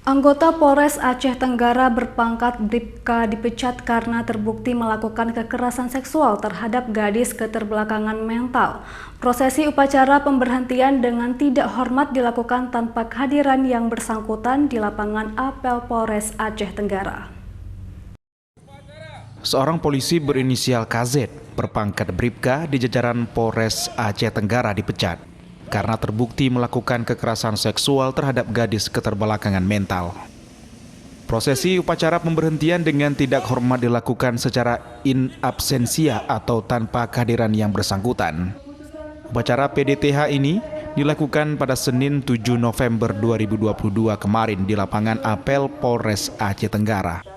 Anggota Polres Aceh Tenggara berpangkat Bribka dipecat karena terbukti melakukan kekerasan seksual terhadap gadis keterbelakangan mental. Prosesi upacara pemberhentian dengan tidak hormat dilakukan tanpa kehadiran yang bersangkutan di lapangan apel Polres Aceh Tenggara. Seorang polisi berinisial KZ berpangkat Bribka di jajaran Polres Aceh Tenggara dipecat karena terbukti melakukan kekerasan seksual terhadap gadis keterbelakangan mental. Prosesi upacara pemberhentian dengan tidak hormat dilakukan secara in absentia atau tanpa kehadiran yang bersangkutan. Upacara PDTH ini dilakukan pada Senin 7 November 2022 kemarin di lapangan apel Polres Aceh Tenggara.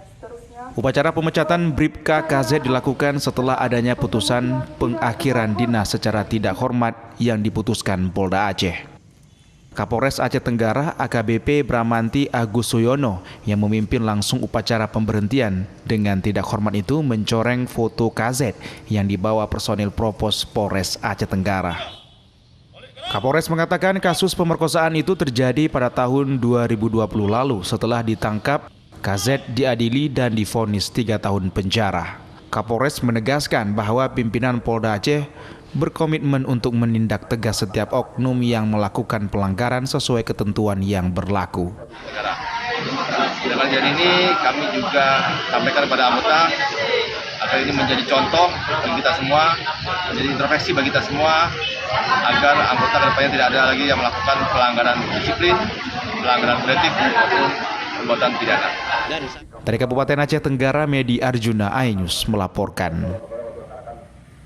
Upacara pemecatan Bribka KZ dilakukan setelah adanya putusan pengakhiran dinas secara tidak hormat yang diputuskan Polda Aceh. Kapolres Aceh Tenggara AKBP Bramanti Agus Suyono yang memimpin langsung upacara pemberhentian dengan tidak hormat itu mencoreng foto KZ yang dibawa personil Propos Polres Aceh Tenggara. Kapolres mengatakan kasus pemerkosaan itu terjadi pada tahun 2020 lalu setelah ditangkap. KZ diadili dan divonis 3 tahun penjara. Kapolres menegaskan bahwa pimpinan Polda Aceh berkomitmen untuk menindak tegas setiap oknum yang melakukan pelanggaran sesuai ketentuan yang berlaku. Dengan kejadian ini kami juga sampaikan kepada anggota agar ini menjadi contoh bagi kita semua, menjadi introspeksi bagi kita semua, agar anggota kedepannya tidak ada lagi yang melakukan pelanggaran disiplin, pelanggaran etik maupun perbuatan pidana. Dari Kabupaten Aceh Tenggara, Medi Arjuna, iNews melaporkan.